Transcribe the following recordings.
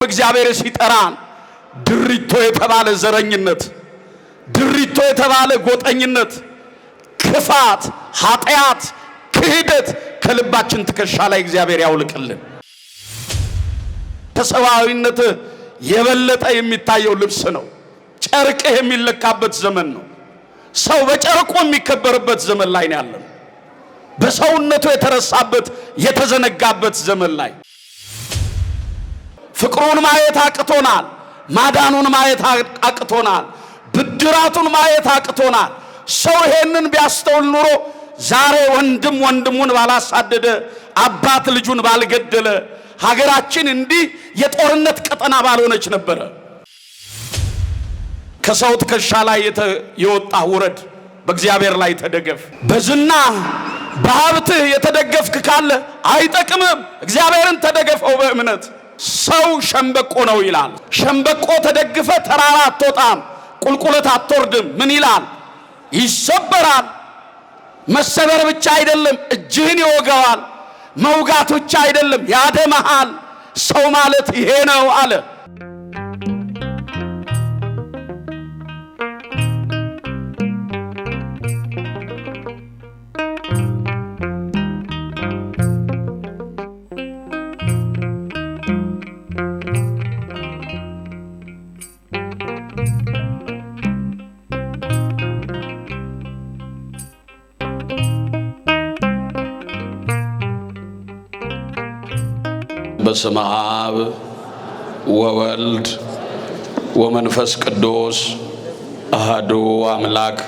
እግዚአብሔር ሲጠራን ድሪቶ የተባለ ዘረኝነት፣ ድሪቶ የተባለ ጎጠኝነት፣ ክፋት፣ ኃጢአት፣ ክህደት ከልባችን ትከሻ ላይ እግዚአብሔር ያውልቅልን። ከሰዋዊነት የበለጠ የሚታየው ልብስ ነው። ጨርቅ የሚለካበት ዘመን ነው። ሰው በጨርቁ የሚከበርበት ዘመን ላይ ነው ያለው። በሰውነቱ የተረሳበት የተዘነጋበት ዘመን ላይ ፍቅሩን ማየት አቅቶናል። ማዳኑን ማየት አቅቶናል። ብድራቱን ማየት አቅቶናል። ሰው ይሄንን ቢያስተውል ኑሮ ዛሬ ወንድም ወንድሙን ባላሳደደ፣ አባት ልጁን ባልገደለ፣ ሀገራችን እንዲህ የጦርነት ቀጠና ባልሆነች ነበረ። ከሰው ትከሻ ላይ የወጣ ውረድ፣ በእግዚአብሔር ላይ ተደገፍ። በዝና በሀብትህ የተደገፍክ ካለ አይጠቅምም። እግዚአብሔርን ተደገፈው በእምነት። ሰው ሸምበቆ ነው ይላል። ሸምበቆ ተደግፈ ተራራ አትወጣም፣ ቁልቁለት አትወርድም። ምን ይላል? ይሰበራል። መሰበር ብቻ አይደለም፣ እጅህን ይወጋዋል። መውጋት ብቻ አይደለም፣ ያደማሃል። ሰው ማለት ይሄ ነው አለ። በስመ አብ ወወልድ ወመንፈስ ቅዱስ አሐዱ አምላክ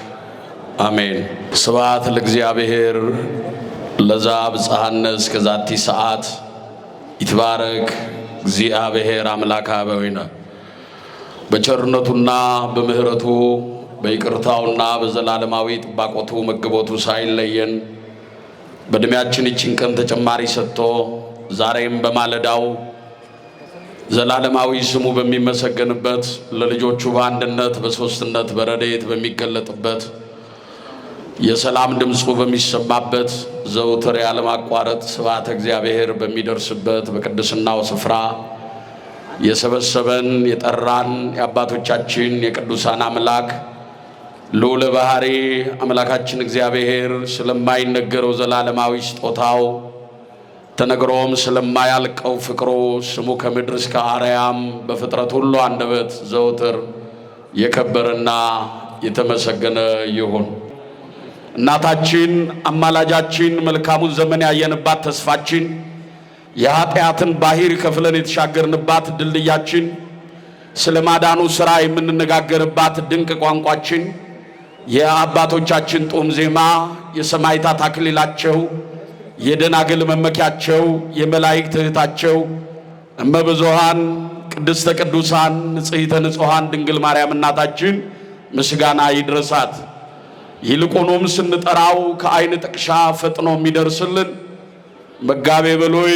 አሜን። ስብሐት ለእግዚአብሔር ለዘአብጽሐነ እስከ ዛቲ ሰዓት ይትባረክ እግዚአብሔር አምላከ አበዊነ። በቸርነቱና በምህረቱ በይቅርታውና በዘላለማዊ ጥባቆቱ መግቦቱ ሳይለየን በእድሜያችን ይህችን ቀን ተጨማሪ ሰጥቶ ዛሬም በማለዳው ዘላለማዊ ስሙ በሚመሰገንበት ለልጆቹ በአንድነት በሶስትነት በረድኤት በሚገለጥበት የሰላም ድምፁ በሚሰማበት ዘውትር ያለማቋረጥ ስብሐተ እግዚአብሔር በሚደርስበት በቅድስናው ስፍራ የሰበሰበን የጠራን የአባቶቻችን የቅዱሳን አምላክ ልዑለ ባሕሪ አምላካችን እግዚአብሔር ስለማይነገረው ዘላለማዊ ስጦታው ተነግሮም ስለማያልቀው ፍቅሩ ስሙ ከምድር እስከ አርያም በፍጥረት ሁሉ አንደበት ዘውትር የከበረና የተመሰገነ ይሁን። እናታችን አማላጃችን፣ መልካሙን ዘመን ያየንባት ተስፋችን፣ የኃጢአትን ባሕር ከፍለን የተሻገርንባት ድልድያችን፣ ስለ ማዳኑ ሥራ የምንነጋገርባት ድንቅ ቋንቋችን፣ የአባቶቻችን ጡም ዜማ፣ የሰማዕታት አክሊላቸው፣ የደናግል መመኪያቸው፣ የመላእክት እህታቸው እመብዙኃን ቅድስተ ቅዱሳን ንጽሕተ ንጹሐን ድንግል ማርያም እናታችን ምስጋና ይድረሳት። ይልቁንም ስንጠራው ከዓይን ጥቅሻ ፈጥኖ የሚደርስልን መጋቤ ብሉይ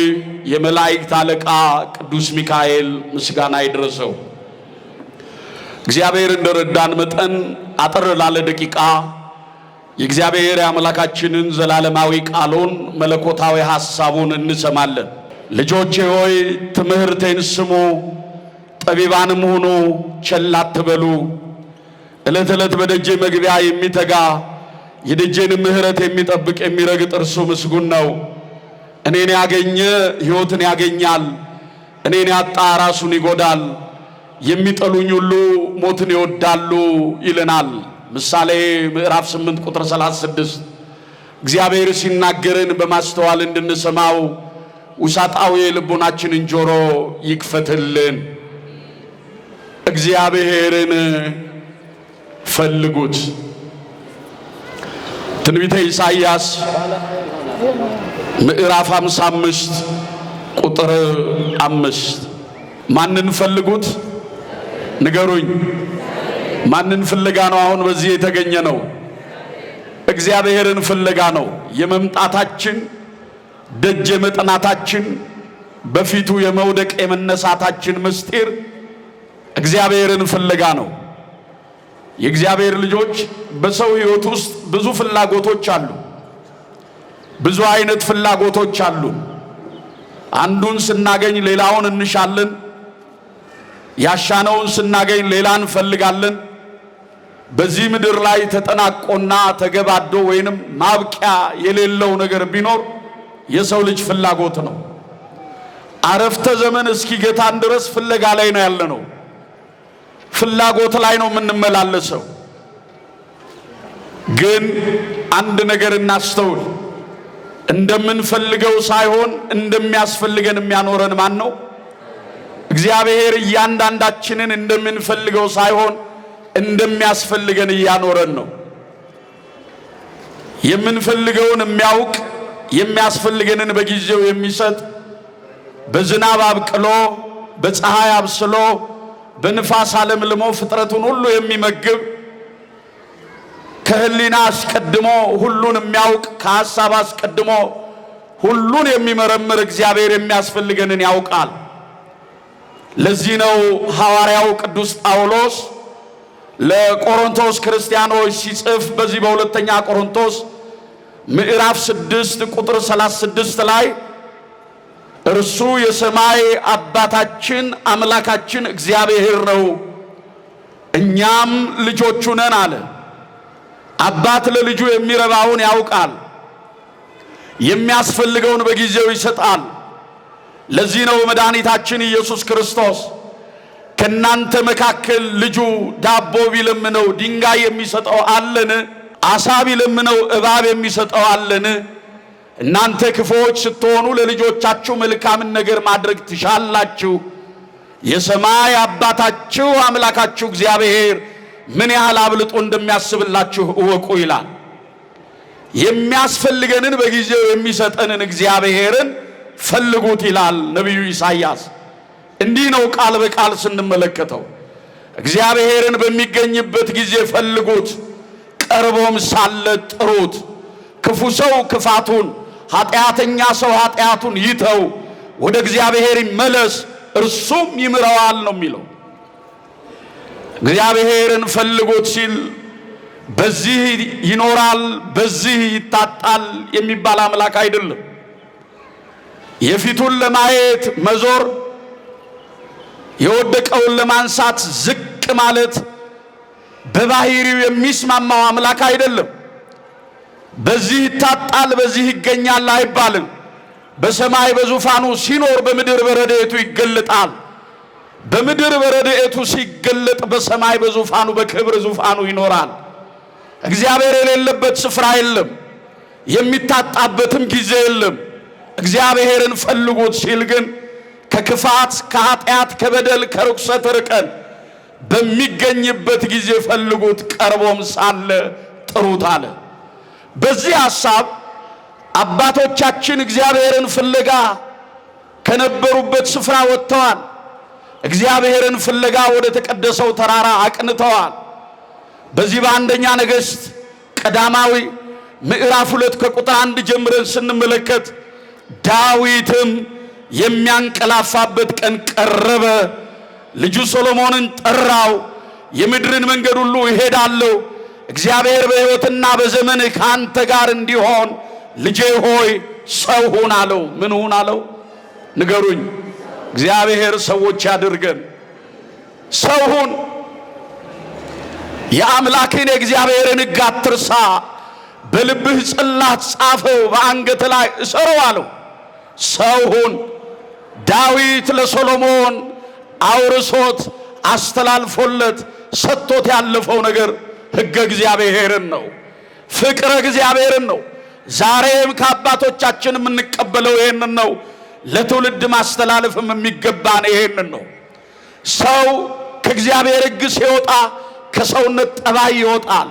የመላእክት አለቃ ቅዱስ ሚካኤል ምስጋና ይድረሰው። እግዚአብሔር እንደረዳን መጠን አጠር ላለ ደቂቃ የእግዚአብሔር አምላካችንን ዘላለማዊ ቃሉን መለኮታዊ ሐሳቡን እንሰማለን። ልጆቼ ሆይ ትምህርቴን ስሙ፣ ጠቢባንም ሁኑ፣ ቸል አትበሉ። ዕለት ዕለት በደጄ መግቢያ የሚተጋ የደጄን ምሕረት የሚጠብቅ የሚረግጥ እርሱ ምስጉን ነው። እኔን ያገኘ ሕይወትን ያገኛል፣ እኔን ያጣ ራሱን ይጎዳል። የሚጠሉኝ ሁሉ ሞትን ይወዳሉ ይለናል ምሳሌ ምዕራፍ 8 ቁጥር 36። እግዚአብሔር ሲናገርን በማስተዋል እንድንሰማው ውሳጣዊ ልቦናችንን ጆሮ ይክፈትልን። እግዚአብሔርን ፈልጉት። ትንቢተ ኢሳይያስ ምዕራፍ 55 ቁጥር 5። ማንን ፈልጉት? ንገሩኝ። ማንን ፍለጋ ነው አሁን በዚህ የተገኘ ነው? እግዚአብሔርን ፍለጋ ነው። የመምጣታችን ደጅ የመጥናታችን በፊቱ የመውደቅ የመነሳታችን ምስጢር እግዚአብሔርን ፍለጋ ነው። የእግዚአብሔር ልጆች በሰው ሕይወት ውስጥ ብዙ ፍላጎቶች አሉ። ብዙ አይነት ፍላጎቶች አሉ። አንዱን ስናገኝ ሌላውን እንሻለን። ያሻነውን ስናገኝ ሌላ እንፈልጋለን። በዚህ ምድር ላይ ተጠናቆና ተገባዶ ወይንም ማብቂያ የሌለው ነገር ቢኖር የሰው ልጅ ፍላጎት ነው። አረፍተ ዘመን እስኪገታን ድረስ ፍለጋ ላይ ነው ያለነው። ፍላጎት ላይ ነው የምንመላለሰው። ግን አንድ ነገር እናስተውል። እንደምንፈልገው ሳይሆን እንደሚያስፈልገን የሚያኖረን ማን ነው? እግዚአብሔር እያንዳንዳችንን እንደምንፈልገው ሳይሆን እንደሚያስፈልገን እያኖረን ነው። የምንፈልገውን የሚያውቅ የሚያስፈልገንን በጊዜው የሚሰጥ በዝናብ አብቅሎ በፀሐይ አብስሎ በንፋስ አለምልሞ ፍጥረቱን ሁሉ የሚመግብ ከህሊና አስቀድሞ ሁሉን የሚያውቅ ከሐሳብ አስቀድሞ ሁሉን የሚመረምር እግዚአብሔር የሚያስፈልገንን ያውቃል። ለዚህ ነው ሐዋርያው ቅዱስ ጳውሎስ ለቆሮንቶስ ክርስቲያኖች ሲጽፍ በዚህ በሁለተኛ ቆሮንቶስ ምዕራፍ 6 ቁጥር 36 ላይ እርሱ የሰማይ አባታችን አምላካችን እግዚአብሔር ነው፣ እኛም ልጆቹ ነን አለ። አባት ለልጁ የሚረባውን ያውቃል፣ የሚያስፈልገውን በጊዜው ይሰጣል። ለዚህ ነው መድኃኒታችን ኢየሱስ ክርስቶስ ከናንተ መካከል ልጁ ዳቦ ቢለምነው ድንጋይ የሚሰጠው አለን? ዓሣ ቢለምነው እባብ የሚሰጠው አለን? እናንተ ክፉዎች ስትሆኑ ለልጆቻችሁ መልካምን ነገር ማድረግ ትሻላችሁ፣ የሰማይ አባታችሁ አምላካችሁ እግዚአብሔር ምን ያህል አብልጦ እንደሚያስብላችሁ እወቁ ይላል። የሚያስፈልገንን በጊዜው የሚሰጠንን እግዚአብሔርን ፈልጉት ይላል ነቢዩ ኢሳይያስ። እንዲህ ነው ቃል በቃል ስንመለከተው፣ እግዚአብሔርን በሚገኝበት ጊዜ ፈልጉት፣ ቀርቦም ሳለ ጥሩት። ክፉ ሰው ክፋቱን፣ ኃጢአተኛ ሰው ኃጢአቱን ይተው፣ ወደ እግዚአብሔር ይመለስ፣ እርሱም ይምረዋል ነው የሚለው። እግዚአብሔርን ፈልጉት ሲል በዚህ ይኖራል በዚህ ይታጣል የሚባል አምላክ አይደለም። የፊቱን ለማየት መዞር፣ የወደቀውን ለማንሳት ዝቅ ማለት በባህሪው የሚስማማው አምላክ አይደለም። በዚህ ይታጣል በዚህ ይገኛል አይባልም። በሰማይ በዙፋኑ ሲኖር በምድር በረድኤቱ ይገለጣል። በምድር በረድኤቱ ሲገለጥ በሰማይ በዙፋኑ በክብር ዙፋኑ ይኖራል። እግዚአብሔር የሌለበት ስፍራ የለም፣ የሚታጣበትም ጊዜ የለም። እግዚአብሔርን ፈልጉት ሲል ግን ከክፋት ከኃጢአት ከበደል ከርኩሰት ርቀን በሚገኝበት ጊዜ ፈልጉት፣ ቀርቦም ሳለ ጥሩት አለ። በዚህ ሐሳብ አባቶቻችን እግዚአብሔርን ፍለጋ ከነበሩበት ስፍራ ወጥተዋል። እግዚአብሔርን ፍለጋ ወደ ተቀደሰው ተራራ አቅንተዋል። በዚህ በአንደኛ ነገሥት ቀዳማዊ ምዕራፍ 2 ከቁጥር 1 ጀምረን ስንመለከት ዳዊትም የሚያንቀላፋበት ቀን ቀረበ፣ ልጁ ሰሎሞንን ጠራው፣ የምድርን መንገድ ሁሉ እሄዳለሁ፣ እግዚአብሔር በሕይወትና በዘመን ካንተ ጋር እንዲሆን ልጄ ሆይ ሰው ሁን አለው። ምን ሁን አለው? ንገሩኝ። እግዚአብሔር ሰዎች ያድርገን። ሰው ሁን፣ የአምላክን የእግዚአብሔርን ሕግ አትርሳ፣ በልብህ ጽላት ጻፈው፣ በአንገት ላይ እሰረው አለው። ሰው ሁን። ዳዊት ለሶሎሞን አውርሶት አስተላልፎለት ሰጥቶት ያለፈው ነገር ሕገ እግዚአብሔርን ነው፣ ፍቅረ እግዚአብሔርን ነው። ዛሬም ከአባቶቻችን የምንቀበለው ይሄንን ነው። ለትውልድ ማስተላለፍም የሚገባን ይሄንን ነው። ሰው ከእግዚአብሔር ሕግ ሲወጣ ከሰውነት ጠባይ ይወጣል።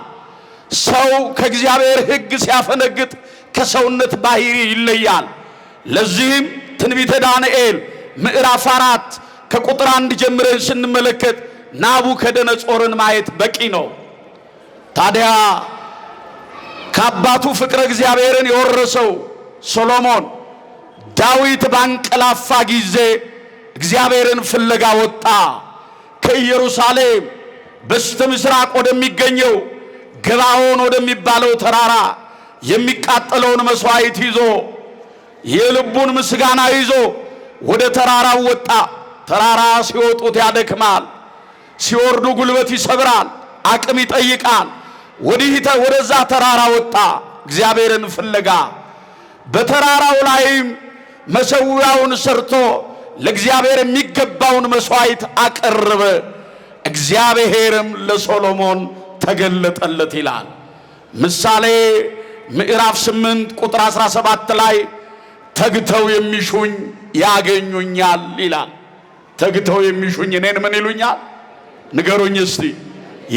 ሰው ከእግዚአብሔር ሕግ ሲያፈነግጥ ከሰውነት ባህሪ ይለያል። ለዚህም ትንቢተ ዳንኤል ምዕራፍ 4 ከቁጥር 1 ጀምረን ስንመለከት ናቡከደነጾርን ማየት በቂ ነው። ታዲያ ከአባቱ ፍቅረ እግዚአብሔርን የወረሰው ሶሎሞን ዳዊት ባንቀላፋ ጊዜ እግዚአብሔርን ፍለጋ ወጣ። ከኢየሩሳሌም በስተ ምስራቅ ወደሚገኘው ገባዖን ወደሚባለው ተራራ የሚቃጠለውን መስዋዕት ይዞ የልቡን ምስጋና ይዞ ወደ ተራራው ወጣ። ተራራ ሲወጡት ያደክማል፣ ሲወርዱ ጉልበት ይሰብራል፣ አቅም ይጠይቃል። ወደዛ ተራራ ወጣ እግዚአብሔርን ፍለጋ። በተራራው ላይም መሠዊያውን ሰርቶ ለእግዚአብሔር የሚገባውን መስዋዕት አቀረበ። እግዚአብሔርም ለሶሎሞን ተገለጠለት ይላል። ምሳሌ ምዕራፍ 8 ቁጥር 17 ላይ ተግተው የሚሹኝ ያገኙኛል ይላል። ተግተው የሚሹኝ እኔን ምን ይሉኛል? ንገሩኝ እስቲ።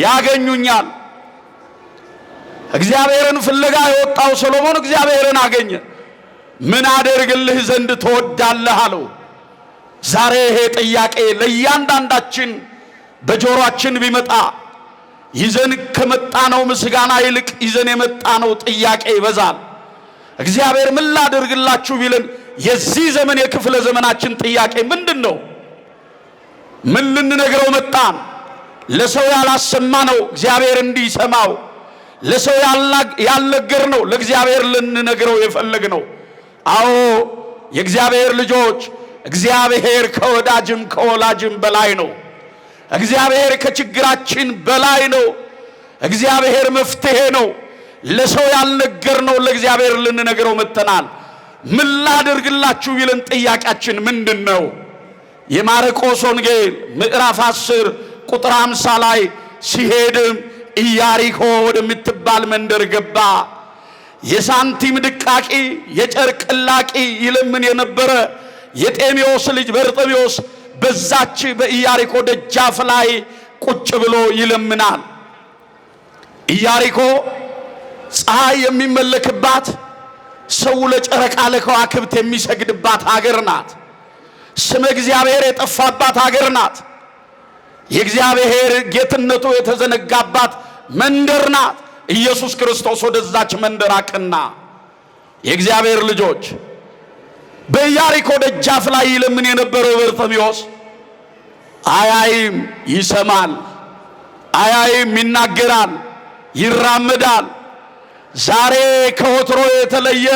ያገኙኛል። እግዚአብሔርን ፍለጋ የወጣው ሰሎሞን እግዚአብሔርን አገኘ። ምን አደርግልህ ዘንድ ትወዳለህ አለው። ዛሬ ይሄ ጥያቄ ለእያንዳንዳችን በጆሮአችን ቢመጣ ይዘን ከመጣነው ምስጋና ይልቅ ይዘን የመጣነው ጥያቄ ይበዛል። እግዚአብሔር ምን ላደርግላችሁ ቢለን የዚህ ዘመን የክፍለ ዘመናችን ጥያቄ ምንድን ነው? ምን ልንነግረው መጣን? ለሰው ያላሰማነው እግዚአብሔር እንዲሰማው፣ ለሰው ያልነገርነው ለእግዚአብሔር ልንነግረው የፈለግነው። አዎ የእግዚአብሔር ልጆች፣ እግዚአብሔር ከወዳጅም ከወላጅም በላይ ነው። እግዚአብሔር ከችግራችን በላይ ነው። እግዚአብሔር መፍትሄ ነው። ለሰው ያልነገርነው ለእግዚአብሔር ልንነግረው መጥተናል። ምን ላደርግላችሁ ቢለን ጥያቄያችን ምንድን ነው? የማርቆስ ወንጌል ምዕራፍ 10 ቁጥር 50 ላይ ሲሄድም ኢያሪኮ ወደምትባል መንደር ገባ። የሳንቲም ድቃቂ የጨርቅ ላቂ ይለምን የነበረ የጤሜዎስ ልጅ በርጤሜዎስ በዛች በኢያሪኮ ደጃፍ ላይ ቁጭ ብሎ ይለምናል። ኢያሪኮ ፀሐይ የሚመለክባት፣ ሰው ለጨረቃ ለከዋክብት የሚሰግድባት ሀገር ናት። ስመ እግዚአብሔር የጠፋባት ሀገር ናት። የእግዚአብሔር ጌትነቱ የተዘነጋባት መንደር ናት። ኢየሱስ ክርስቶስ ወደዛች መንደር አቀና። የእግዚአብሔር ልጆች፣ በኢያሪኮ ደጃፍ ላይ ይለምን የነበረው በርጤሜዎስ አያይም፣ ይሰማል፣ አያይም፣ ይናገራል፣ ይራመዳል። ዛሬ ከወትሮ የተለየ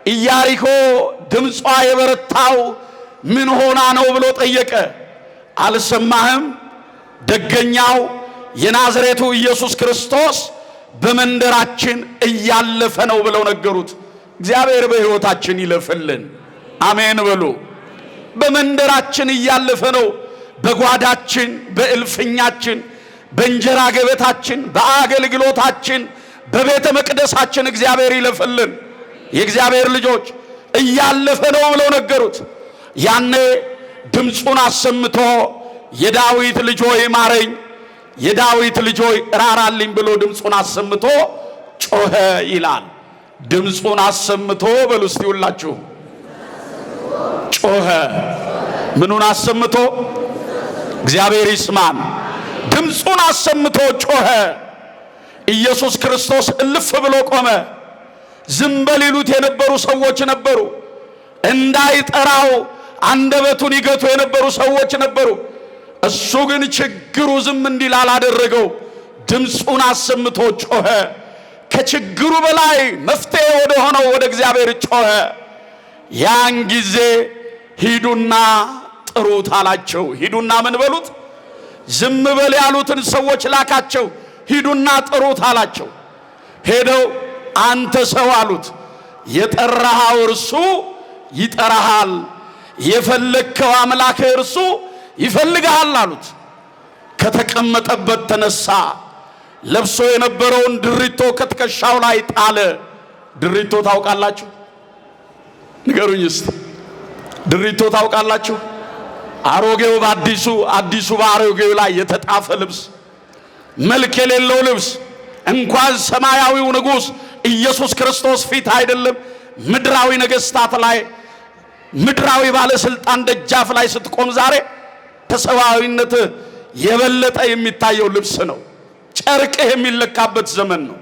ኢያሪኮ ድምጿ የበረታው ምን ሆና ነው ብሎ ጠየቀ። አልሰማህም? ደገኛው የናዝሬቱ ኢየሱስ ክርስቶስ በመንደራችን እያለፈ ነው ብለው ነገሩት። እግዚአብሔር በሕይወታችን ይለፍልን። አሜን በሉ። በመንደራችን እያለፈ ነው። በጓዳችን፣ በእልፍኛችን፣ በእንጀራ ገበታችን፣ በአገልግሎታችን፣ በቤተ መቅደሳችን እግዚአብሔር ይለፍልን። የእግዚአብሔር ልጆች እያለፈ ነው ብለው ነገሩት። ያኔ ድምፁን አሰምቶ የዳዊት ልጅ ሆይ ማረኝ፣ የዳዊት ልጅ ሆይ ራራልኝ ብሎ ድምፁን አሰምቶ ጮኸ ይላል። ድምፁን አሰምቶ በሉ እስቲ ሁላችሁ ጮኸ። ምኑን አሰምቶ? እግዚአብሔር ይስማን። ድምፁን አሰምቶ ጮኸ። ኢየሱስ ክርስቶስ እልፍ ብሎ ቆመ። ዝም በሊሉት የነበሩ ሰዎች ነበሩ። እንዳይጠራው አንደበቱን ይገቱ የነበሩ ሰዎች ነበሩ። እሱ ግን ችግሩ ዝም እንዲል አላደረገው። ድምፁን አሰምቶ ጮኸ። ከችግሩ በላይ መፍትሄ ወደ ሆነው ወደ እግዚአብሔር ጮኸ። ያን ጊዜ ሂዱና ጥሩት አላቸው። ሂዱና ምን በሉት? ዝም በል ያሉትን ሰዎች ላካቸው። ሂዱና ጥሩት አላቸው። ሄደው አንተ ሰው አሉት፣ የጠራኸው እርሱ ይጠራሃል፣ የፈለግከው አምላክ እርሱ ይፈልግሃል አሉት። ከተቀመጠበት ተነሳ፣ ለብሶ የነበረውን ድሪቶ ከትከሻው ላይ ጣለ። ድሪቶ ታውቃላችሁ? ንገሩኝ እስቲ። ድሪቶ ታውቃላችሁ? አሮጌው በአዲሱ፣ አዲሱ በአሮጌው ላይ የተጣፈ ልብስ፣ መልክ የሌለው ልብስ። እንኳን ሰማያዊው ንጉሥ ኢየሱስ ክርስቶስ ፊት አይደለም ምድራዊ ነገሥታት ላይ፣ ምድራዊ ባለስልጣን ደጃፍ ላይ ስትቆም ዛሬ ከሰዋዊነት የበለጠ የሚታየው ልብስ ነው። ጨርቅህ የሚለካበት ዘመን ነው።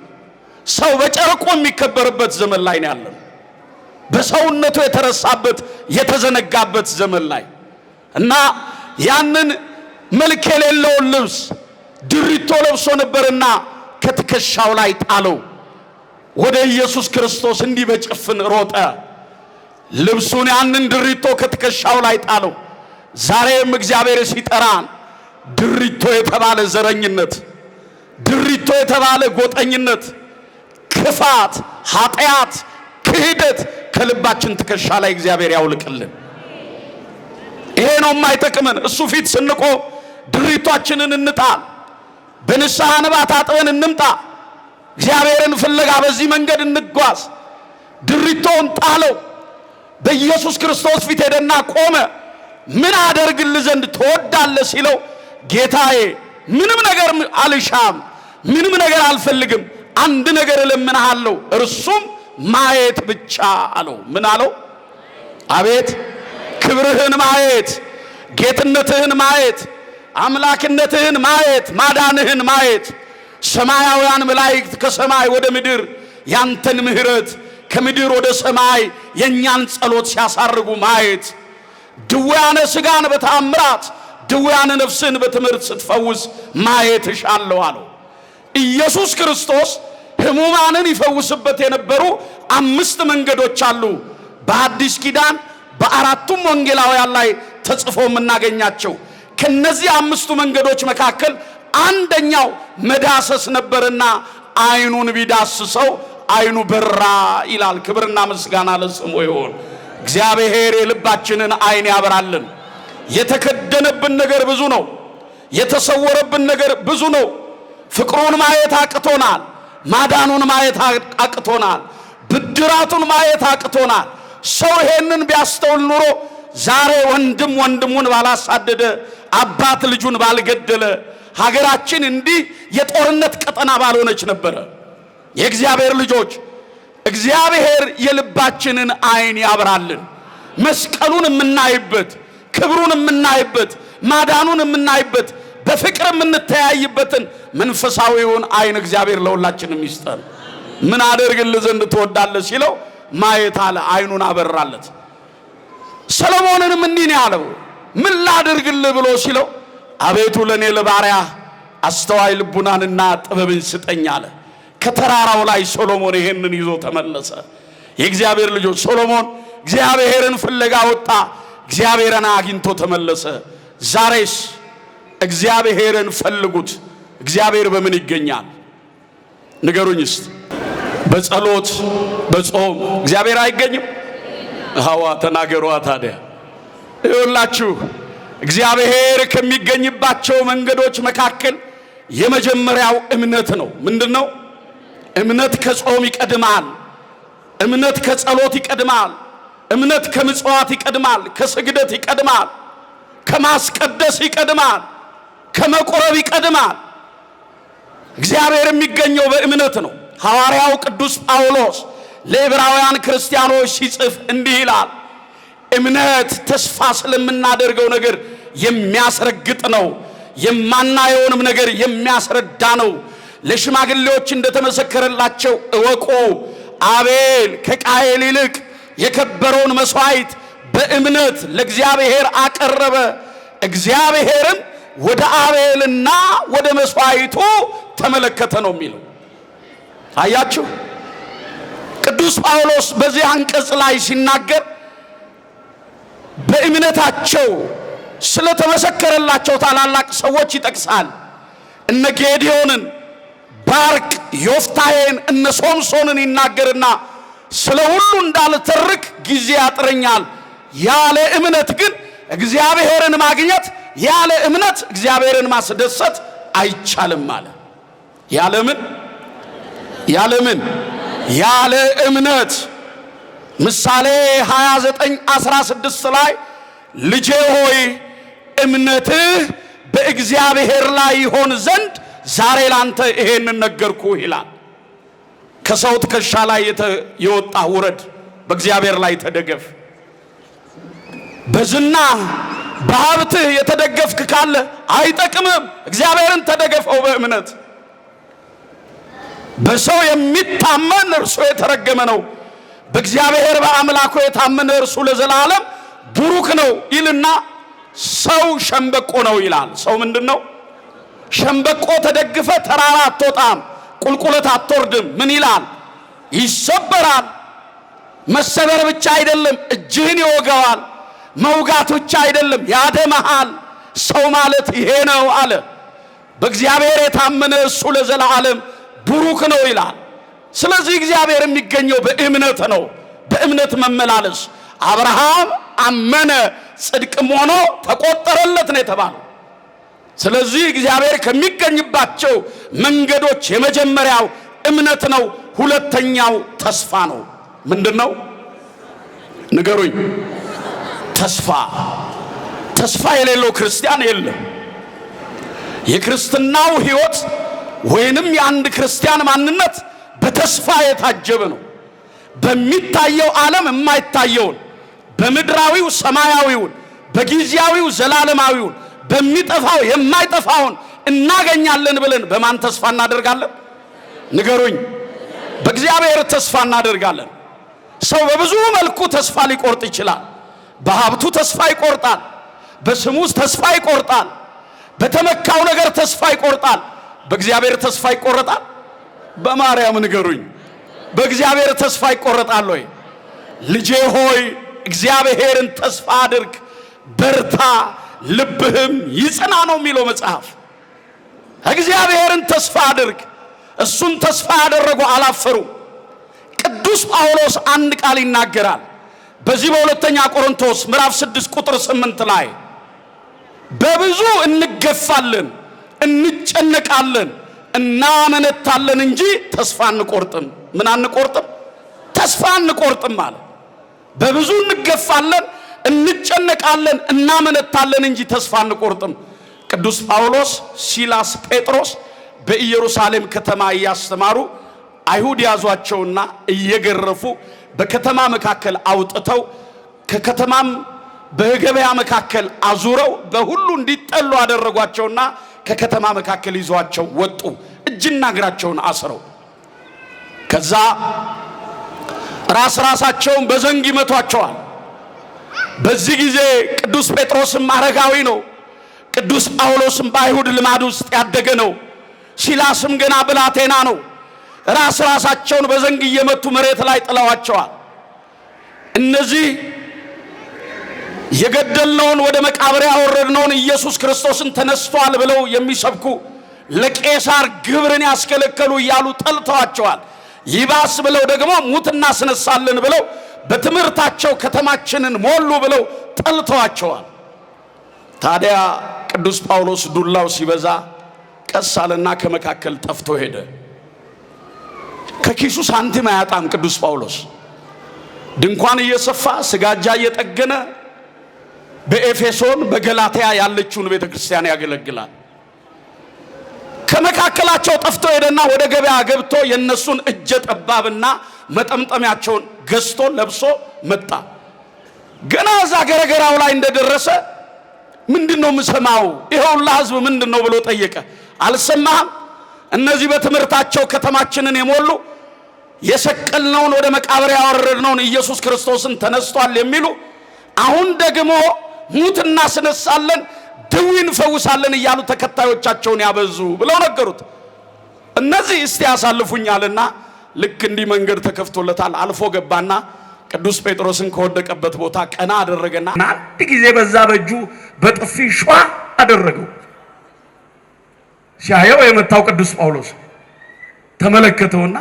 ሰው በጨርቁ የሚከበርበት ዘመን ላይ ነው ያለው። በሰውነቱ የተረሳበት የተዘነጋበት ዘመን ላይ እና ያንን መልክ የሌለውን ልብስ ድሪቶ ለብሶ ነበርና ከትከሻው ላይ ጣለው። ወደ ኢየሱስ ክርስቶስ እንዲህ በጭፍን ሮጠ። ልብሱን ያንን ድሪቶ ከትከሻው ላይ ጣለው። ዛሬም እግዚአብሔር ሲጠራን ድሪቶ የተባለ ዘረኝነት፣ ድሪቶ የተባለ ጎጠኝነት፣ ክፋት፣ ኃጢአት፣ ክህደት ከልባችን ትከሻ ላይ እግዚአብሔር ያውልቅልን። ይሄ ነው የማይጠቅመን። እሱ ፊት ስንቆም ድሪቷችንን እንጣል፣ በንስሐ እንባ ታጥበን እንምጣ። እግዚአብሔርን ፍለጋ በዚህ መንገድ እንጓዝ። ድሪቶውን ጣለው። በኢየሱስ ክርስቶስ ፊት ሄደና ቆመ። ምን አደርግልህ ዘንድ ትወዳለህ ሲለው ጌታዬ ምንም ነገር አልሻም፣ ምንም ነገር አልፈልግም፣ አንድ ነገር እለምንሃለሁ፣ እርሱም ማየት ብቻ አለው። ምን አለው? አቤት ክብርህን ማየት፣ ጌትነትህን ማየት፣ አምላክነትህን ማየት፣ ማዳንህን ማየት፣ ሰማያውያን መላእክት ከሰማይ ወደ ምድር ያንተን ምሕረት ከምድር ወደ ሰማይ የኛን ጸሎት ሲያሳርጉ ማየት፣ ድውያነ ሥጋን በተአምራት ድውያነ ነፍስን በትምህርት ስትፈውስ ማየት እሻለሁ አለው። ኢየሱስ ክርስቶስ ሕሙማንን ይፈውስበት የነበሩ 5 መንገዶች አሉ። በአዲስ ኪዳን በአራቱም ወንጌላውያን ላይ ተጽፎ የምናገኛቸው። ከነዚህ 5ቱ መንገዶች መካከል አንደኛው መዳሰስ ነበርና አይኑን ቢዳስሰው አይኑ በራ ይላል። ክብርና ምስጋና ለስሙ ይሁን። እግዚአብሔር የልባችንን አይን ያበራልን። የተከደነብን ነገር ብዙ ነው። የተሰወረብን ነገር ብዙ ነው። ፍቅሩን ማየት አቅቶናል። ማዳኑን ማየት አቅቶናል። ብድራቱን ማየት አቅቶናል። ሰው ይሄንን ቢያስተውል ኑሮ ዛሬ ወንድም ወንድሙን ባላሳደደ፣ አባት ልጁን ባልገደለ፣ ሀገራችን እንዲህ የጦርነት ቀጠና ባልሆነች ነበረ። የእግዚአብሔር ልጆች እግዚአብሔር የልባችንን አይን ያብራልን። መስቀሉን የምናይበት፣ ክብሩን የምናይበት፣ ማዳኑን የምናይበት፣ በፍቅር የምንተያይበትን መንፈሳዊውን አይን እግዚአብሔር ለሁላችንም ይስጠን። ምን አደርግልህ ዘንድ ትወዳለህ ሲለው ማየት አለ። አይኑን አበራለት። ሰሎሞንንም እንዲህ ነው ያለው፣ ምን ላድርግልህ ብሎ ሲለው አቤቱ ለኔ ለባሪያ አስተዋይ ልቡናንና ጥበብን ስጠኝ አለ። ከተራራው ላይ ሶሎሞን ይሄንን ይዞ ተመለሰ። የእግዚአብሔር ልጆች ሶሎሞን እግዚአብሔርን ፍለጋ ወጣ፣ እግዚአብሔርን አግኝቶ ተመለሰ። ዛሬስ እግዚአብሔርን ፈልጉት። እግዚአብሔር በምን ይገኛል ንገሩኝ እስቲ? በጸሎት በጾም እግዚአብሔር አይገኝም? አዋ ተናገሯ ታዲያ። ይኸውላችሁ እግዚአብሔር ከሚገኝባቸው መንገዶች መካከል የመጀመሪያው እምነት ነው። ምንድነው? እምነት ከጾም ይቀድማል። እምነት ከጸሎት ይቀድማል። እምነት ከምጽዋት ይቀድማል። ከስግደት ይቀድማል። ከማስቀደስ ይቀድማል። ከመቆረብ ይቀድማል። እግዚአብሔር የሚገኘው በእምነት ነው። ሐዋርያው ቅዱስ ጳውሎስ ለዕብራውያን ክርስቲያኖች ሲጽፍ እንዲህ ይላል፣ እምነት ተስፋ ስለምናደርገው ነገር የሚያስረግጥ ነው፣ የማናየውንም ነገር የሚያስረዳ ነው። ለሽማግሌዎች እንደተመሰከረላቸው እወቁ፣ አቤል ከቃየል ይልቅ የከበረውን መስዋዕት በእምነት ለእግዚአብሔር አቀረበ፣ እግዚአብሔርም ወደ አቤልና ወደ መስዋዕቱ ተመለከተ ነው የሚለው። አያችሁ፣ ቅዱስ ጳውሎስ በዚህ አንቀጽ ላይ ሲናገር በእምነታቸው ስለተመሰከረላቸው ታላላቅ ሰዎች ይጠቅሳል። እነ ጌዲዮንን፣ ባርቅ፣ ዮፍታሔን፣ እነ ሶምሶንን ይናገርና ስለ ሁሉ እንዳልተርክ ጊዜ ያጥረኛል፣ ያለ እምነት ግን እግዚአብሔርን ማግኘት፣ ያለ እምነት እግዚአብሔርን ማስደሰት አይቻልም አለ። ያለ እምነት። ምሳሌ 29:16 ላይ ልጄ ሆይ እምነትህ በእግዚአብሔር ላይ ይሆን ዘንድ ዛሬ ላንተ ይሄንን ነገርኩህ ይላል። ከሰው ትከሻ ላይ የወጣ ውረድ፣ በእግዚአብሔር ላይ ተደገፍ። በዝና በሀብትህ የተደገፍክ ካለ አይጠቅምም። እግዚአብሔርን ተደገፈው በእምነት። በሰው የሚታመን እርሱ የተረገመ ነው፣ በእግዚአብሔር በአምላኩ የታመነ እርሱ ለዘላለም ቡሩክ ነው ይልና ሰው ሸምበቆ ነው ይላል። ሰው ምንድነው? ሸምበቆ ተደግፈ ተራራ አትወጣም፣ ቁልቁለት አትወርድም። ምን ይላል? ይሰበራል። መሰበር ብቻ አይደለም፣ እጅህን ይወጋዋል፣ መውጋት ብቻ አይደለም ያደማሃል። ሰው ማለት ይሄ ነው አለ። በእግዚአብሔር የታመነ እሱ ለዘላለም ብሩክ ነው ይላል። ስለዚህ እግዚአብሔር የሚገኘው በእምነት ነው፣ በእምነት መመላለስ። አብርሃም አመነ ጽድቅም ሆኖ ተቆጠረለት ነው የተባለው። ስለዚህ እግዚአብሔር ከሚገኝባቸው መንገዶች የመጀመሪያው እምነት ነው። ሁለተኛው ተስፋ ነው። ምንድነው? ንገሩኝ። ተስፋ። ተስፋ የሌለው ክርስቲያን የለም። የክርስትናው ሕይወት ወይንም የአንድ ክርስቲያን ማንነት በተስፋ የታጀበ ነው። በሚታየው ዓለም የማይታየውን፣ በምድራዊው ሰማያዊውን፣ በጊዜያዊው ዘላለማዊውን፣ በሚጠፋው የማይጠፋውን እናገኛለን ብለን በማን ተስፋ እናደርጋለን? ንገሩኝ። በእግዚአብሔር ተስፋ እናደርጋለን። ሰው በብዙ መልኩ ተስፋ ሊቆርጥ ይችላል። በሀብቱ ተስፋ ይቆርጣል። በስሙ ተስፋ ይቆርጣል። በተመካው ነገር ተስፋ ይቆርጣል። በእግዚአብሔር ተስፋ ይቆረጣል? በማርያም ንገሩኝ። በእግዚአብሔር ተስፋ ይቆረጣል ወይ? ልጄ ሆይ እግዚአብሔርን ተስፋ አድርግ፣ በርታ፣ ልብህም ይጽና ነው የሚለው መጽሐፍ። እግዚአብሔርን ተስፋ አድርግ። እሱን ተስፋ ያደረጉ አላፈሩ። ቅዱስ ጳውሎስ አንድ ቃል ይናገራል በዚህ በሁለተኛ ቆሮንቶስ ምዕራፍ 6 ቁጥር 8 ላይ በብዙ እንገፋለን፣ እንጨነቃለን፣ እናመነታለን እንጂ ተስፋ አንቆርጥም። ምን አንቆርጥም? ተስፋ አንቆርጥም ማለት በብዙ እንገፋለን፣ እንጨነቃለን፣ እናመነታለን እንጂ ተስፋ አንቆርጥም። ቅዱስ ጳውሎስ፣ ሲላስ፣ ጴጥሮስ በኢየሩሳሌም ከተማ እያስተማሩ አይሁድ ያዟቸውና እየገረፉ በከተማ መካከል አውጥተው ከከተማም በገበያ መካከል አዙረው በሁሉ እንዲጠሉ አደረጓቸውና ከከተማ መካከል ይዟቸው ወጡ፣ እጅና እግራቸውን አስረው። ከዛ ራሳቸውን በዘንግ ይመቷቸዋል። በዚህ ጊዜ ቅዱስ ጴጥሮስም አረጋዊ ነው። ቅዱስ ጳውሎስም በአይሁድ ልማድ ውስጥ ያደገ ነው። ሲላስም ገና ብላቴና ነው። ራሳቸውን በዘንግ እየመቱ መሬት ላይ ጥለዋቸዋል። እነዚህ የገደልነውን ወደ መቃብር ያወረድነውን ኢየሱስ ክርስቶስን ተነስቷል ብለው የሚሰብኩ ለቄሳር ግብርን ያስከለከሉ እያሉ ጠልተዋቸዋል። ይባስ ብለው ደግሞ ሙት እናስነሳለን ብለው በትምህርታቸው ከተማችንን ሞሉ ብለው ጠልተዋቸዋል። ታዲያ ቅዱስ ጳውሎስ ዱላው ሲበዛ ቀስ አለና ከመካከል ጠፍቶ ሄደ። ከኪሱ ሳንቲም አያጣም። ቅዱስ ጳውሎስ ድንኳን እየሰፋ ስጋጃ እየጠገነ በኤፌሶን በገላትያ ያለችውን ቤተክርስቲያን ያገለግላል። ከመካከላቸው ጠፍቶ ሄደና ወደ ገበያ ገብቶ የነሱን እጀ ጠባብና መጠምጠሚያቸውን ገዝቶ ለብሶ መጣ። ገና እዛ ገረገራው ላይ እንደደረሰ ምንድነው የምሰማው? ይሄውላ ሕዝብ ምንድነው ብሎ ጠየቀ። አልሰማህም? እነዚህ በትምህርታቸው ከተማችንን የሞሉ የሰቀልነውን ወደ መቃብር ያወረድነውን ኢየሱስ ክርስቶስን ተነስቷል የሚሉ አሁን ደግሞ ሙት እናስነሳለን፣ ድዊ እንፈውሳለን እያሉ ተከታዮቻቸውን ያበዙ ብለው ነገሩት። እነዚህ እስቲ ያሳልፉኛልና ልክ እንዲህ መንገድ ተከፍቶለታል። አልፎ ገባና ቅዱስ ጴጥሮስን ከወደቀበት ቦታ ቀና አደረገና አንድ ጊዜ በዛ በእጁ በጥፊ ሿ አደረገው። ሲያየው የመታው ቅዱስ ጳውሎስ ተመለከተውና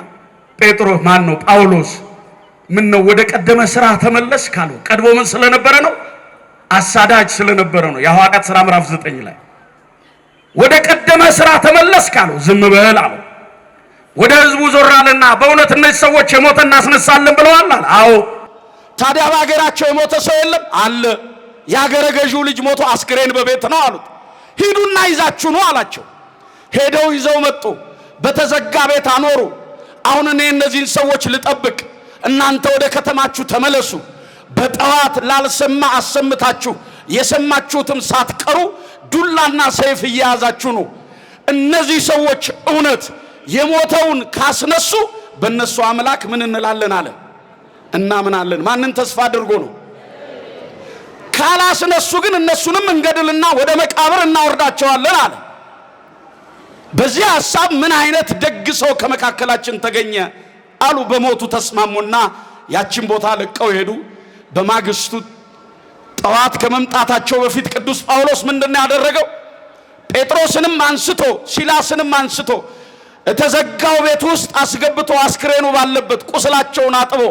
ጴጥሮስ ማን ነው? ጳውሎስ ምን ነው ወደ ቀደመ ስራ ተመለስ ካለው ቀድሞ ምን ስለነበረ ነው? አሳዳጅ ስለነበረ ነው። የሐዋርያት ሥራ ምዕራፍ 9 ላይ ወደ ቀደመ ስራ ተመለስ ካለው ዝም በል አለው። ወደ ህዝቡ ዞራልና በእውነት እነዚህ ሰዎች የሞተ እናስነሳለን ብለዋል አለ። አዎ። ታዲያ በአገራቸው የሞተ ሰው የለም አለ። የአገረ ገዢው ልጅ ሞቶ አስክሬን በቤት ነው አሉት። ሂዱና ይዛችሁ ነው አላቸው። ሄደው ይዘው መጡ። በተዘጋ ቤት አኖሩ። አሁን እኔ እነዚህን ሰዎች ልጠብቅ፣ እናንተ ወደ ከተማችሁ ተመለሱ። በጠዋት ላልሰማ አሰምታችሁ የሰማችሁትም ሳትቀሩ ዱላና ሰይፍ እየያዛችሁ ነው። እነዚህ ሰዎች እውነት የሞተውን ካስነሱ በእነሱ አምላክ ምን እንላለን አለ። እናምናለን። ማንን ተስፋ አድርጎ ነው? ካላስነሱ ግን እነሱንም እንገድልና ወደ መቃብር እናወርዳቸዋለን አለ። በዚህ ሐሳብ ምን አይነት ደግ ሰው ከመካከላችን ተገኘ አሉ። በሞቱ ተስማሙና ያችን ቦታ ለቀው ሄዱ። በማግስቱ ጠዋት ከመምጣታቸው በፊት ቅዱስ ጳውሎስ ምንድነው ያደረገው? ጴጥሮስንም አንስቶ ሲላስንም አንስቶ ተዘጋው ቤት ውስጥ አስገብቶ አስክሬኑ ባለበት ቁስላቸውን አጥቦ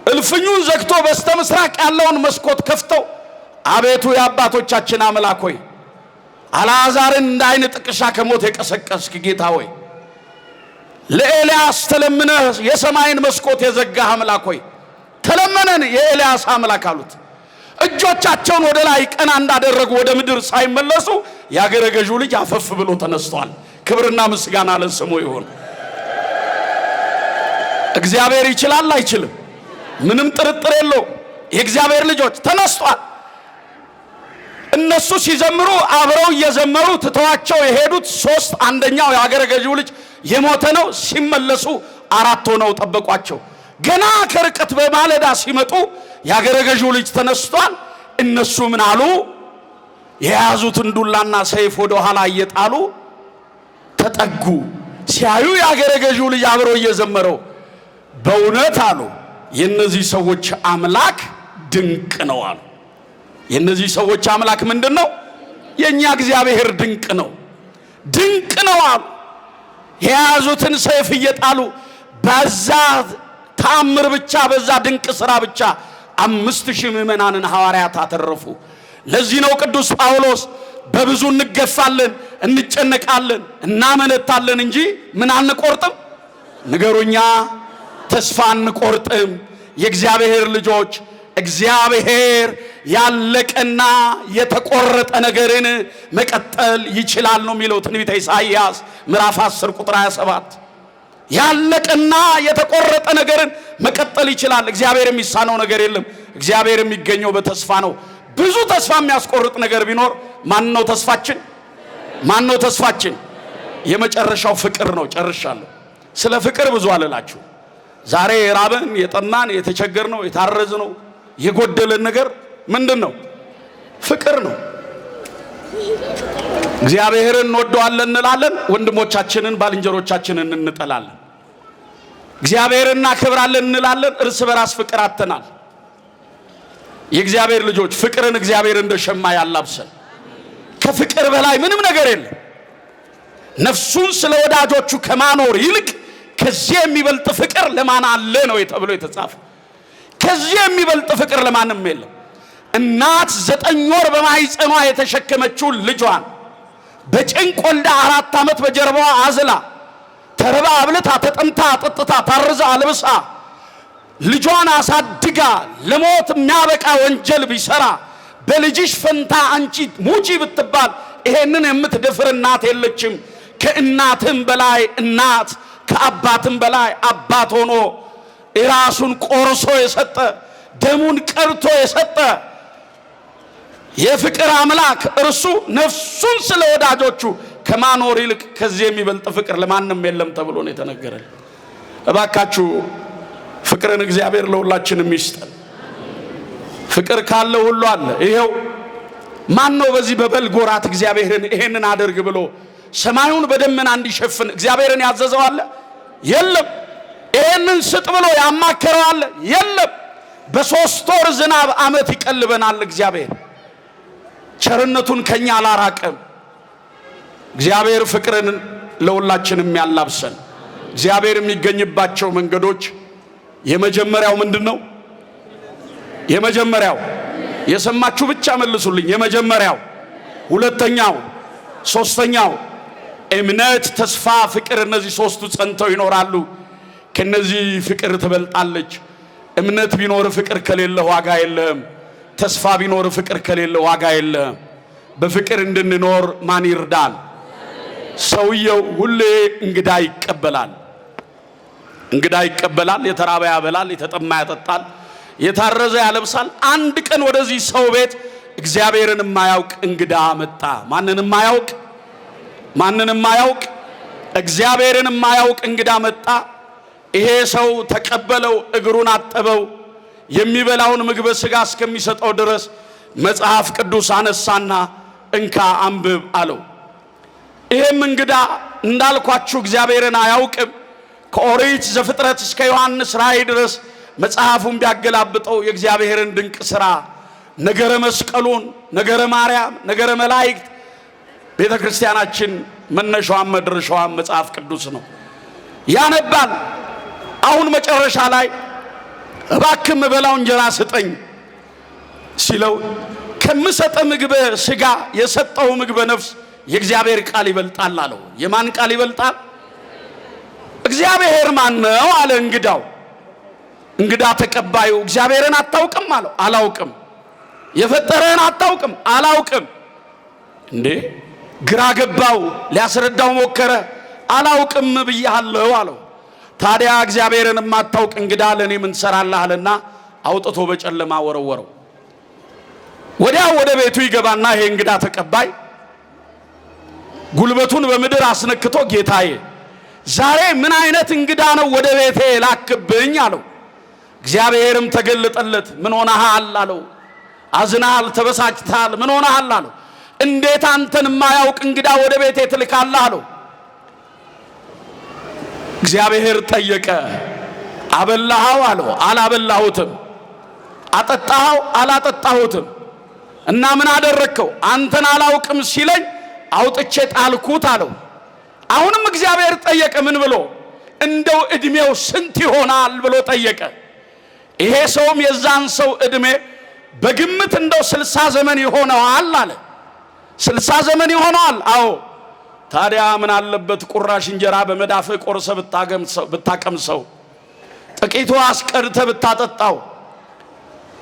እልፍኙን ዘግቶ በስተምስራቅ ያለውን መስኮት ከፍተው አቤቱ የአባቶቻችን አምላክ ሆይ አልዓዛርን እንደ ዓይን ጥቅሻ ከሞት የቀሰቀስክ ጌታ ሆይ ለኤልያስ ተለምነህ የሰማይን መስኮት የዘጋህ አምላክ ሆይ ተለመነን የኤልያስ አምላክ አሉት። እጆቻቸውን ወደ ላይ ቀና እንዳደረጉ ወደ ምድር ሳይመለሱ ያገረ ገዢው ልጅ አፈፍ ብሎ ተነስቷል። ክብርና ምስጋና ለስሙ ይሁን። እግዚአብሔር ይችላል አይችልም? ምንም ጥርጥር የለው። የእግዚአብሔር ልጆች ተነስቷል። እነሱ ሲዘምሩ አብረው እየዘመሩ ትተዋቸው የሄዱት ሶስት፣ አንደኛው ያገረ ገዢው ልጅ የሞተ ነው። ሲመለሱ አራት ሆነው ጠበቋቸው። ገና ከርቀት በማለዳ ሲመጡ ያገረ ገዢው ልጅ ተነስቷል። እነሱ ምን አሉ? የያዙትን ዱላና ሰይፍ ወደ ኋላ እየጣሉ ተጠጉ። ሲያዩ ያገረ ገዢው ልጅ አብሮ እየዘመረው በእውነት አሉ የነዚህ ሰዎች አምላክ ድንቅ ነው አሉ። የነዚህ ሰዎች አምላክ ምንድነው? የኛ እግዚአብሔር ድንቅ ነው፣ ድንቅ ነው አሉ። የያዙትን ሰይፍ እየጣሉ በዛ ተአምር ብቻ በዛ ድንቅ ሥራ ብቻ 5000 ምዕመናንን ሐዋርያት አተረፉ። ለዚህ ነው ቅዱስ ጳውሎስ በብዙ እንገፋለን፣ እንጨነቃለን፣ እናመነታለን እንጂ ምን አንቆርጥም? ንገሩኛ፣ ተስፋ አንቆርጥም። የእግዚአብሔር ልጆች እግዚአብሔር ያለቀና የተቆረጠ ነገርን መቀጠል ይችላል ነው የሚለው ትንቢተ ኢሳይያስ ምዕራፍ 10 ቁጥር 27። ያለቀና የተቆረጠ ነገርን መቀጠል ይችላል። እግዚአብሔር የሚሳነው ነገር የለም። እግዚአብሔር የሚገኘው በተስፋ ነው። ብዙ ተስፋ የሚያስቆርጥ ነገር ቢኖር ማን ነው ተስፋችን? ማን ነው ተስፋችን? የመጨረሻው ፍቅር ነው። ጨርሻለሁ። ስለ ፍቅር ብዙ አልላችሁ። ዛሬ የራበን የጠማን የተቸገርነው የታረዝነው የጎደለን ነገር ምንድነው? ፍቅር ነው። እግዚአብሔርን እንወደዋለን እንላለን፣ ወንድሞቻችንን ባልንጀሮቻችንን እንጠላለን። እግዚአብሔርን እናከብራለን እንላለን፣ እርስ በራስ ፍቅር አጥተናል። የእግዚአብሔር ልጆች ፍቅርን እግዚአብሔር እንደ ሸማ ያላብሰን። ከፍቅር በላይ ምንም ነገር የለም። ነፍሱን ስለ ወዳጆቹ ከማኖር ይልቅ ከዚህ የሚበልጥ ፍቅር ለማን አለ ነው ተብሎ የተጻፈ። ከዚህ የሚበልጥ ፍቅር ለማንም የለም። እናት 9 ወር በማህፀኗ የተሸከመችውን ልጇን በጭንቅ ወልዳ 4 ዓመት በጀርባዋ አዝላ ተርባ አብልታ ተጠምታ አጠጥታ ታርዛ አልብሳ ልጇን አሳድጋ ለሞት የሚያበቃ ወንጀል ቢሰራ በልጅሽ ፈንታ አንቺ ሙጪ ብትባል ይሄንን የምትደፍር እናት የለችም። ከእናትም በላይ እናት ከአባትም በላይ አባት ሆኖ ራሱን ቆርሶ የሰጠ ደሙን ቀርቶ የሰጠ የፍቅር አምላክ እርሱ ነፍሱን ስለ ወዳጆቹ ከማኖር ይልቅ ከዚህ የሚበልጥ ፍቅር ለማንም የለም ተብሎ ነው የተነገረልን። እባካችሁ ፍቅርን እግዚአብሔር ለሁላችንም ይስጠን። ፍቅር ካለ ሁሉ አለ። ይሄው ማን ነው በዚህ በበልግ ወራት እግዚአብሔርን ይሄንን አድርግ ብሎ ሰማዩን በደመና እንዲሸፍን እግዚአብሔርን ያዘዘው አለ? የለም። ይሄንን ስጥ ብሎ ያማከረው አለ? የለም። በ3 ወር ዝናብ ዓመት ይቀልበናል እግዚአብሔር። ቸርነቱን ከኛ አላራቀም። እግዚአብሔር ፍቅርን ለሁላችንም ያላብሰን። እግዚአብሔር የሚገኝባቸው መንገዶች የመጀመሪያው ምንድነው? የመጀመሪያው የሰማችሁ ብቻ መልሱልኝ። የመጀመሪያው፣ ሁለተኛው፣ ሶስተኛው እምነት፣ ተስፋ፣ ፍቅር። እነዚህ ሶስቱ ጸንተው ይኖራሉ። ከነዚህ ፍቅር ትበልጣለች። እምነት ቢኖር ፍቅር ከሌለ ዋጋ የለም። ተስፋ ቢኖር ፍቅር ከሌለ ዋጋ የለም። በፍቅር እንድንኖር ማን ይርዳል? ሰውየው ሁሌ እንግዳ ይቀበላል። እንግዳ ይቀበላል። የተራበ ያበላል፣ የተጠማ ያጠጣል፣ የታረዘ ያለብሳል። አንድ ቀን ወደዚህ ሰው ቤት እግዚአብሔርን የማያውቅ እንግዳ መጣ። ማንንም የማያውቅ እግዚአብሔርን የማያውቅ እንግዳ መጣ። ይሄ ሰው ተቀበለው፣ እግሩን አጠበው፣ የሚበላውን ምግበ ሥጋ እስከሚሰጠው ድረስ መጽሐፍ ቅዱስ አነሳና እንካ አንብብ አለው። ይሄም እንግዳ እንዳልኳችሁ እግዚአብሔርን አያውቅም። ከኦሪት ዘፍጥረት እስከ ዮሐንስ ራእይ ድረስ መጽሐፉን ቢያገላብጠው የእግዚአብሔርን ድንቅ ሥራ ነገረ መስቀሉን፣ ነገረ ማርያም፣ ነገረ መላእክት ቤተ ክርስቲያናችን መነሻዋም መድረሻዋም መጽሐፍ ቅዱስ ነው። ያነባል። አሁን መጨረሻ ላይ እባክህ የምበላው እንጀራ ስጠኝ ሲለው ከምሰጠ ምግበ ሥጋ የሰጠው ምግበ ነፍስ የእግዚአብሔር ቃል ይበልጣል አለው። የማን ቃል ይበልጣል? እግዚአብሔር ማን ነው አለ እንግዳው። እንግዳ ተቀባዩ እግዚአብሔርን አታውቅም አለው። አላውቅም። የፈጠረህን አታውቅም? አላውቅም። እንዴ ግራ ገባው። ሊያስረዳው ሞከረ። አላውቅም ብያለሁ አለው። ታዲያ እግዚአብሔርን የማታውቅ እንግዳ ለኔ ምን ትሰራለህ አለና አውጥቶ በጨለማ ወረወረው። ወዲያው ወደ ቤቱ ይገባና ይሄ እንግዳ ተቀባይ ጉልበቱን በምድር አስነክቶ ጌታዬ ዛሬ ምን አይነት እንግዳ ነው ወደ ቤቴ ላክብኝ አለው። እግዚአብሔርም ተገለጠለት። ምን ሆነሃል አለው። አዝናል፣ ተበሳጭታል፣ ምን ሆነሃል አለው። እንዴት አንተን የማያውቅ እንግዳ ወደ ቤቴ ትልካለህ አለው። እግዚአብሔር ጠየቀ። አበላኸው አለው። አላበላሁትም። አጠጣኸው? አላጠጣሁትም። እና ምን አደረግከው? አንተን አላውቅም ሲለኝ አውጥቼ ጣልኩት አለው። አሁንም እግዚአብሔር ጠየቀ። ምን ብሎ? እንደው እድሜው ስንት ይሆናል ብሎ ጠየቀ። ይሄ ሰውም የዛን ሰው እድሜ በግምት እንደው 60 ዘመን ይሆነዋል አለ። 60 ዘመን ይሆነዋል? አዎ። ታዲያ ምን አለበት ቁራሽ እንጀራ በመዳፍ ቆርሰ ብታቀምሰው፣ ጥቂቱ አስቀርተ ብታጠጣው፣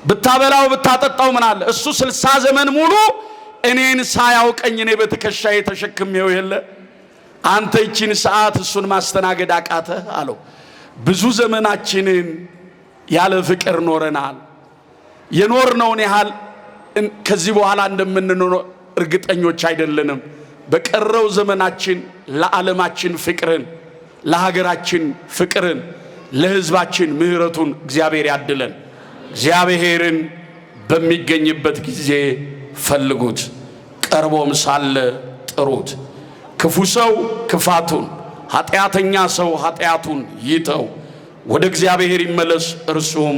ብታበላው ብታጠጣው ምን አለ? እሱ 60 ዘመን ሙሉ እኔን ሳያውቀኝ እኔ በትከሻዬ ተሸክሜው የለ አንተ ይቺን ሰዓት እሱን ማስተናገድ አቃተህ አለው። ብዙ ዘመናችንን ያለ ፍቅር ኖረናል። የኖርነውን ያህል ከዚህ በኋላ እንደምንኖር እርግጠኞች አይደለንም። በቀረው ዘመናችን ለዓለማችን ፍቅርን፣ ለሀገራችን ፍቅርን፣ ለሕዝባችን ምሕረቱን እግዚአብሔር ያድለን። እግዚአብሔርን በሚገኝበት ጊዜ ፈልጉት፣ ቀርቦም ሳለ ጥሩት። ክፉ ሰው ክፋቱን፣ ኃጢአተኛ ሰው ኃጢአቱን ይተው፣ ወደ እግዚአብሔር ይመለስ፣ እርሱም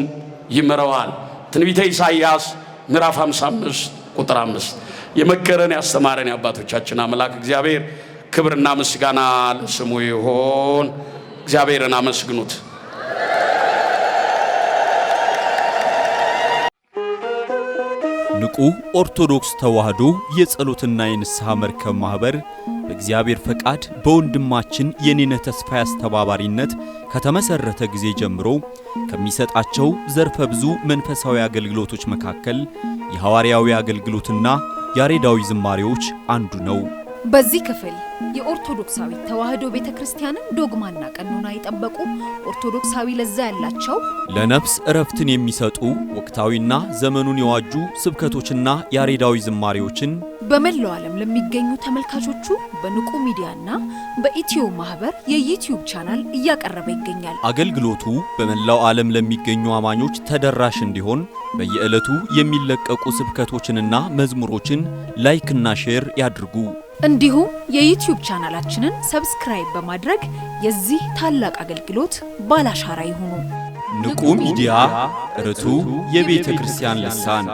ይምረዋል። ትንቢተ ኢሳይያስ ምዕራፍ 55 ቁጥር 5። የመከረን ያስተማረን የአባቶቻችን አምላክ እግዚአብሔር ክብርና ምስጋና ለስሙ ይሁን። እግዚአብሔርን አመስግኑት። ንቁ ኦርቶዶክስ ተዋህዶ የጸሎትና የንስሐ መርከብ ማህበር በእግዚአብሔር ፈቃድ በወንድማችን የኔነህ ተስፋዬ አስተባባሪነት ከተመሰረተ ጊዜ ጀምሮ ከሚሰጣቸው ዘርፈ ብዙ መንፈሳዊ አገልግሎቶች መካከል የሐዋርያዊ አገልግሎትና ያሬዳዊ ዝማሬዎች አንዱ ነው። በዚህ ክፍል የኦርቶዶክሳዊ ተዋህዶ ቤተክርስቲያንን ዶግማና ቀኖና የጠበቁ ኦርቶዶክሳዊ ለዛ ያላቸው ለነፍስ እረፍትን የሚሰጡ ወቅታዊና ዘመኑን የዋጁ ስብከቶችና ያሬዳዊ ዝማሬዎችን በመላው ዓለም ለሚገኙ ተመልካቾቹ በንቁ ሚዲያና በኢትዮ ማህበር የዩቲዩብ ቻናል እያቀረበ ይገኛል። አገልግሎቱ በመላው ዓለም ለሚገኙ አማኞች ተደራሽ እንዲሆን በየዕለቱ የሚለቀቁ ስብከቶችንና መዝሙሮችን ላይክና ሼር ያድርጉ። እንዲሁም የዩቲዩብ ቻናላችንን ሰብስክራይብ በማድረግ የዚህ ታላቅ አገልግሎት ባላሻራ ይሁኑ። ንቁ ሚዲያ ርቱ የቤተ ክርስቲያን ልሳን